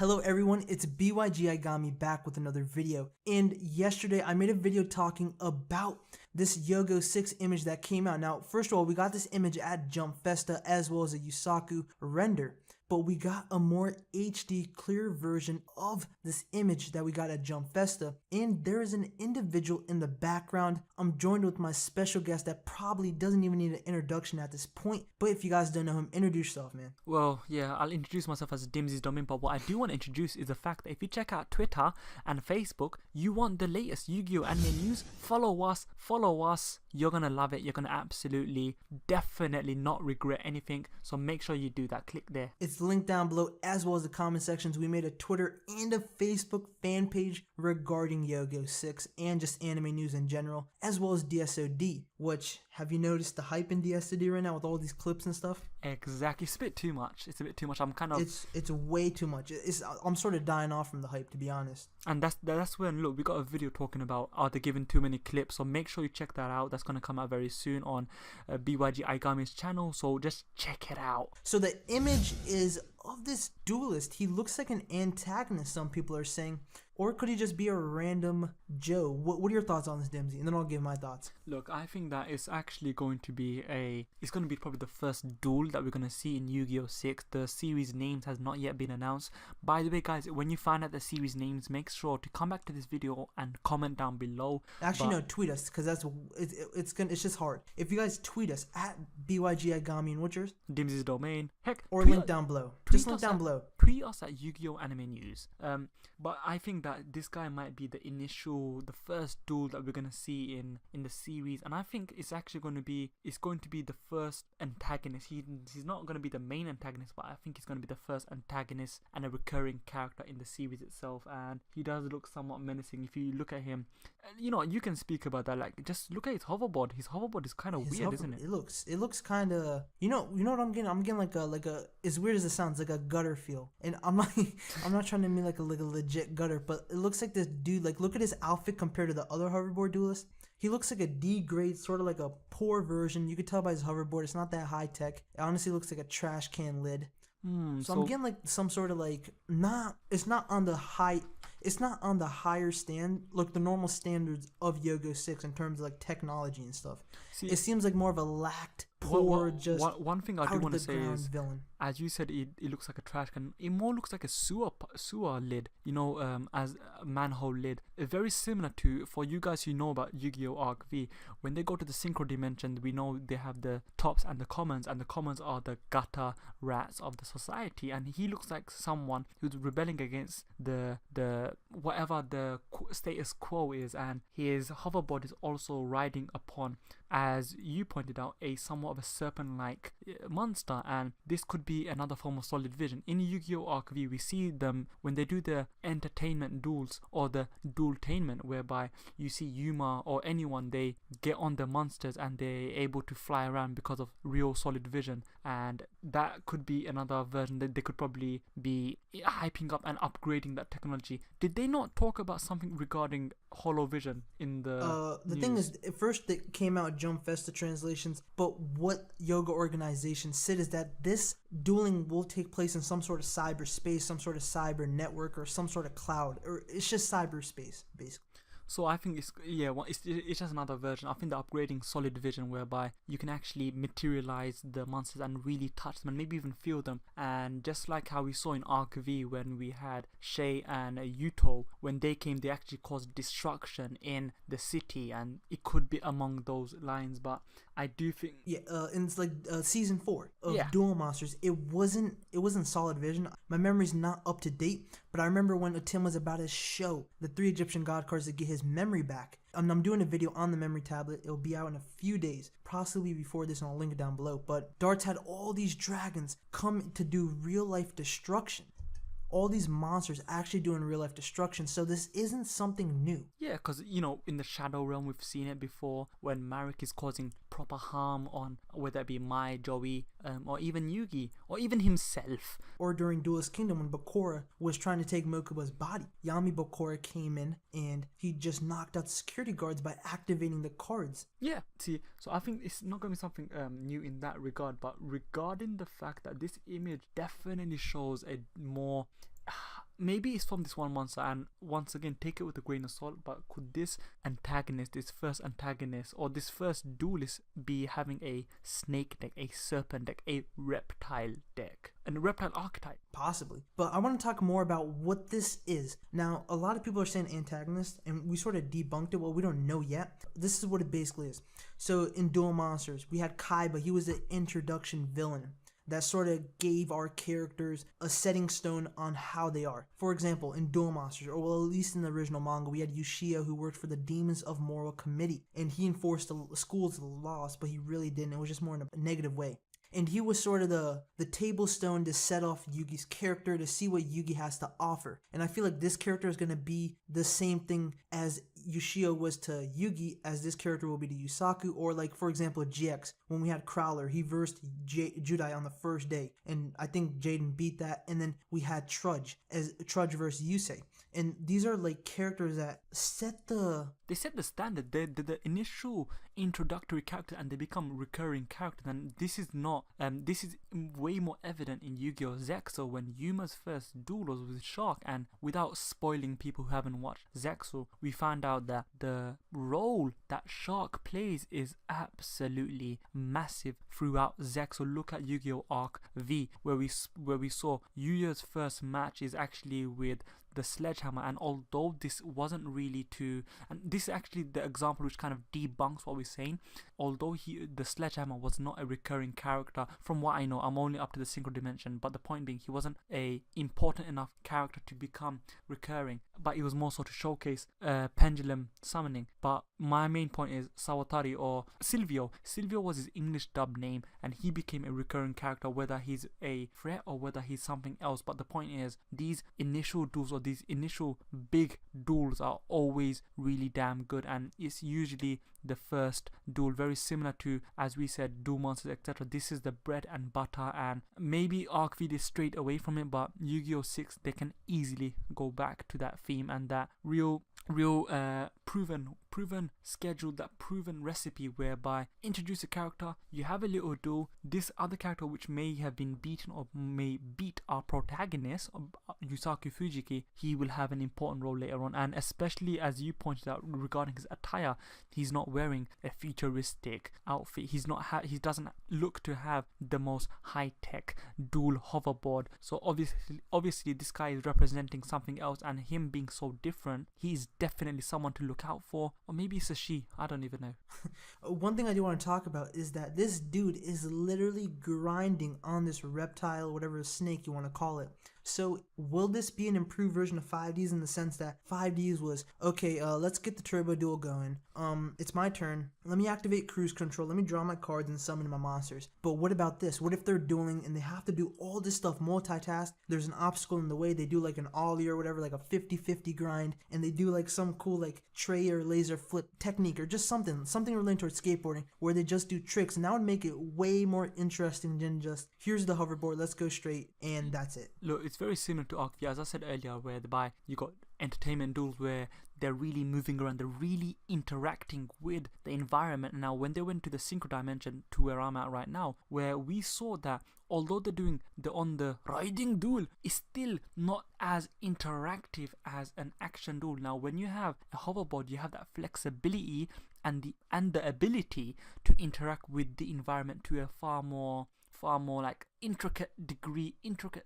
Hello everyone, it's BYG Igami back with another video, and yesterday I made a video talking about this Yogo 6 image that came out. Now, first of all, we got this image at Jump Festa as well as a Yusaku render, but we got a more HD clear version of this image that we got at Jump Festa, and there is an individual in the background. I'm joined with my special guest that probably doesn't even need an introduction at this point, but if you guys don't know him, introduce yourself, man. Well, yeah, I'll introduce myself as Dimsy's Domain, but what I do want to introduce is the fact that if you check out Twitter and Facebook, you want the latest Yu-Gi-Oh! Anime news, follow us, you're gonna love it, you're gonna absolutely, definitely not regret anything, so make sure you do that, click there. It's linked down below as well as the comment sections. We made a Twitter and a Facebook fan page regarding Yogo 6 and just anime news in general, as well as DSOD, which, have you noticed the hype in DSOD right now with all these clips and stuff? Exactly, it's a bit too much, I'm kind of... It's way too much. I'm sort of dying off from the hype, to be honest. And that's when, look, we got a video talking about are they giving too many clips, so make sure you check that out. That's going to come out very soon on BYG Igami's channel, so just check it out. So the image is of this duelist. He looks like an antagonist, some people are saying, or could he just be a random Joe? What are your thoughts on this, Dimsy? And then I'll give my thoughts. Look, I think that it's actually going to be probably the first duel that we're going to see in Yu-Gi-Oh! 6. The series names has not yet been announced. By the way, guys, when you find out the series names, make sure to come back to this video and comment down below. Actually, no, tweet us, because it's just hard. If you guys tweet us at BYG Igami, and what's yours? Dimsy's Domain. Heck, or link down below. Just link down below. Tweet us at Yu-Gi-Oh! Anime News. But I think that this guy might be the first duel that we're gonna see in the series, and I think it's actually going to be the first antagonist. He's not going to be the main antagonist, but I think he's going to be the first antagonist and a recurring character in the series itself. And he does look somewhat menacing. If you look at him, you can speak about that. Like, just look at his hoverboard. His hoverboard is kind of weird, isn't it? It looks kind of you know what I'm getting. I'm getting like a as weird as it sounds, like a gutter feel. And I'm not trying to mean like a legit gutter, but it looks like this dude, like, look at his outfit compared to the other hoverboard duelist. He looks like a D grade, sort of like a poor version. You could tell by his hoverboard, it's not that high tech. It honestly looks like a trash can lid. So I'm getting like some sort of like, it's not on the higher the normal standards of Yogo 6 in terms of like technology and stuff. It seems like more of a lacked, poor, one thing I do want to say is, villain. As you said, it looks like a trash can. It more looks like a sewer lid, as a manhole lid. It's very similar to, for you guys who know about Yu-Gi-Oh! Arc V, when they go to the synchro dimension, we know they have the tops and the commons are the gutter rats of the society, and he looks like someone who's rebelling against the whatever the status quo is, and his hoverboard is also riding upon, as you pointed out, a somewhat of a serpent-like monster, and this could be another form of solid vision. In Yu-Gi-Oh! Arc V, we see them when they do the entertainment duels or the dueltainment, whereby you see Yuma or anyone, they get on the monsters and they're able to fly around because of real solid vision, and that could be another version that they could probably be hyping up and upgrading that technology. Did they not talk about something regarding Holo Vision in the news? Thing is, at first it came out Jump Festa translations, but what Yoga organization said is that this dueling will take place in some sort of cyberspace, some sort of cyber network, or some sort of cloud, or it's just cyberspace basically. So I think it's just another version. I think they're upgrading solid vision, whereby you can actually materialize the monsters and really touch them and maybe even feel them. And just like how we saw in Arc V when we had Shay and Yuto, when they came, they actually caused destruction in the city, and it could be among those lines. But I do think and it's like season 4 of Duel Monsters. It wasn't solid vision. My memory's not up to date, but I remember when Tim was about to show the 3 Egyptian god cards to get his memory back. I'm doing a video on the memory tablet. It'll be out in a few days, possibly before this, and I'll link it down below. But Darts had all these dragons come to do real life destruction. All these monsters actually doing real life destruction, so this isn't something new. Yeah, because in the Shadow Realm we've seen it before, when Marek is causing proper harm on, whether it be Mai, Joey, or even Yugi, or even himself. Or during Duelist Kingdom when Bakura was trying to take Mokuba's body. Yami Bakura came in and he just knocked out security guards by activating the cards. Yeah, see, so I think it's not going to be something new in that regard, but regarding the fact that this image definitely shows a more maybe it's from this one monster, and once again, take it with a grain of salt, but could this antagonist, this first antagonist, or this first duelist be having a snake deck, a serpent deck, a reptile deck, and a reptile archetype? Possibly. But I want to talk more about what this is. Now, a lot of people are saying antagonist, and we sort of debunked it. Well, we don't know yet. This is what it basically is. So in Duel Monsters, we had Kaiba. He was the introduction villain that sort of gave our characters a setting stone on how they are. For example, in Duel Monsters, or well, at least in the original manga, we had Yushio, who worked for the Demons of Moral Committee, and he enforced the school's laws, but he really didn't. It was just more in a negative way. And he was sort of the table stone to set off Yugi's character, to see what Yugi has to offer. And I feel like this character is going to be the same thing as Yushio was to Yugi, as this character will be to Yusaku. Or like, for example, GX, when we had Crowler, he versed Judai on the first day, and I think Jaden beat that. And then we had Trudge versus Yusei. And these are like characters that set the standard. They're the initial introductory character, and they become recurring characters. And this is not this is way more evident in Yu-Gi-Oh! Zexo, when Yuma's first duel was with Shark. And without spoiling people who haven't watched Zexo, we found out that the role that Shark plays is absolutely massive throughout Zexo. Look at Yu-Gi-Oh! Arc V, where we saw Yuya's first match is actually with the sledgehammer. And although this wasn't really and this is actually the example which kind of debunks what we're saying, although the sledgehammer was not a recurring character, from what I know, I'm only up to the synchro dimension, but the point being, he wasn't a important enough character to become recurring, but it was more so to showcase pendulum summoning. But my main point is Sawatari, or Silvio was his English dub name, and he became a recurring character, whether he's a threat or whether he's something else. But the point is, these initial duels, or these initial big duels, are always really damn good, and it's usually the first duel, very similar to, as we said, Duel Monsters, etc. This is the bread and butter, and maybe Arc V is straight away from it, but Yu-Gi-Oh! 6, they can easily go back to that theme and that real proven schedule, that proven recipe, whereby introduce a character, you have a little duel, this other character which may have been beaten or may beat our protagonist, Yusaku Fujiki, he will have an important role later on. And especially as you pointed out regarding his attire, he's not wearing a futuristic outfit, he doesn't look to have the most high-tech dual hoverboard. So obviously this guy is representing something else, and him being so different, he's definitely someone to look out for. Or maybe it's a she, I don't even know. One thing I do want to talk about is that this dude is literally grinding on this reptile, whatever snake you want to call it. So will this be an improved version of 5Ds, in the sense that 5Ds was, okay, let's get the turbo duel going. It's my turn. Let me activate cruise control. Let me draw my cards and summon my monsters. But what about this? What if they're dueling and they have to do all this stuff, multitask? There's an obstacle in the way. They do like an ollie or whatever, like a 50-50 grind, and they do like some cool like tray or laser flip technique, or just something related towards skateboarding, where they just do tricks. And that would make it way more interesting than just, here's the hoverboard, let's go straight, and that's it. Look, it's very similar to Arc V, as I said earlier, whereby you got entertainment duels where they're really moving around, they're really interacting with the environment. Now when they went to the synchro dimension, to where I'm at right now, where we saw that although they're doing the riding duel, is still not as interactive as an action duel. Now when you have a hoverboard, you have that flexibility and the ability to interact with the environment to a far more like intricate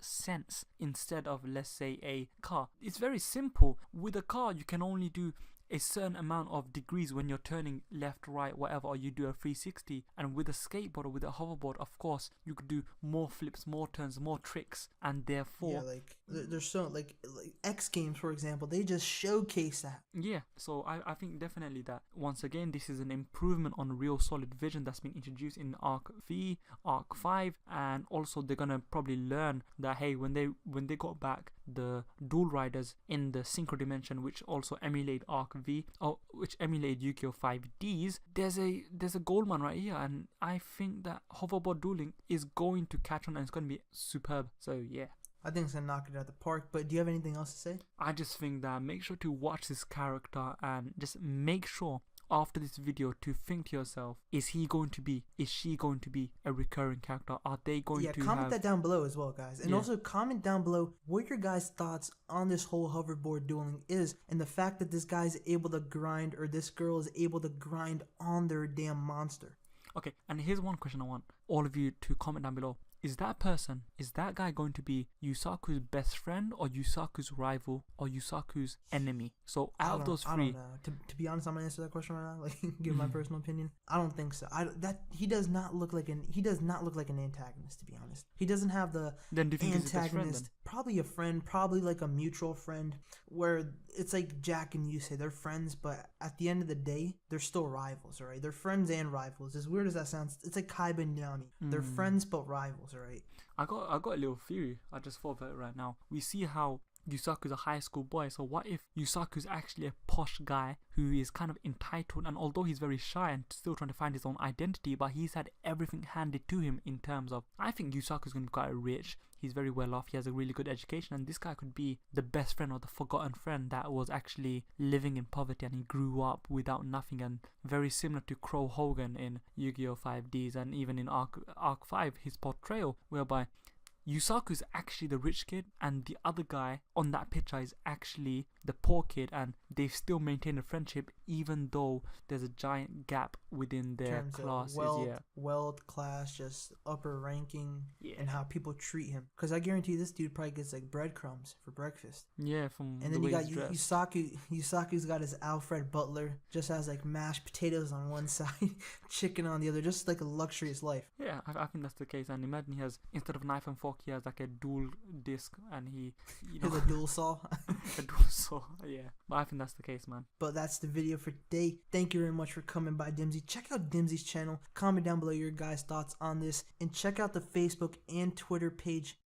sense, instead of, let's say, a car. It's very simple. With a car, you can only do a certain amount of degrees when you're turning left, right, whatever, or you do a 360. And with a skateboard or with a hoverboard, of course, you could do more flips, more turns, more tricks, and therefore, yeah, like there's so like X Games, for example, they just showcase that. Yeah, so I think definitely that once again this is an improvement on real solid vision that's been introduced in Arc V, Arc 5, and also they're gonna probably learn that, hey, when they got back the dual riders in the synchro dimension, which also emulate Arc V, or which emulate Yu-Gi-Oh! 5Ds, there's a goldmine right here, and I think that hoverboard dueling is going to catch on and it's going to be superb. So yeah, I think it's gonna knock it out of the park. But do you have anything else to say? I just think that make sure to watch this character, and just make sure after this video to think to yourself, is she going to be a recurring character? Are they going to comment that down below as well, guys. And also comment down below what your guys' thoughts on this whole hoverboard dueling is, and the fact that this guy's able to grind, or this girl is able to grind on their damn monster. Okay, and here's one question I want all of you to comment down below. Is that guy going to be Yusaku's best friend, or Yusaku's rival, or Yusaku's enemy? So out of those three, I don't know. To be honest, I'm gonna answer that question right now. Like, give my personal opinion. I don't think so. He does not look like an antagonist. To be honest, he doesn't have the then do you think he's his best friend, then? Probably a friend, probably like a mutual friend, where it's like Jack and Yusei. They're friends, but at the end of the day, they're still rivals. All right, they're friends and rivals. As weird as that sounds, it's like Kaiba and Nami. They're friends but rivals. All right. I got a little theory. I just thought about it right now. We see how Yusaku's a high school boy, so what if Yusaku's actually a posh guy who is kind of entitled, and although he's very shy and still trying to find his own identity, but he's had everything handed to him in terms of, I think Yusaku's going to be quite rich, he's very well off, he has a really good education, and this guy could be the best friend or the forgotten friend that was actually living in poverty, and he grew up without nothing, and very similar to Crow Hogan in Yu-Gi-Oh! 5Ds, and even in Arc 5, his portrayal, whereby Yusaku's actually the rich kid, and the other guy on that picture is actually the poor kid, and they've still maintained a friendship even though there's a giant gap within their classes. Wealth class, just upper ranking, and how people treat him. Because I guarantee this dude probably gets like breadcrumbs for breakfast. Yeah, from and then you got Yusaku. Yusaku's got his Alfred Butler, just has like mashed potatoes on one side, chicken on the other, just like a luxurious life. Yeah, I think that's the case. And imagine he has, instead of knife and fork, he has like a dual disc, and he has a dual saw. A dual saw, yeah. But I think that's the case, man. But that's the video for today. Thank you very much for coming by, Dimsy. Check out Dimsy's channel. Comment down below your guys' thoughts on this, and check out the Facebook and Twitter page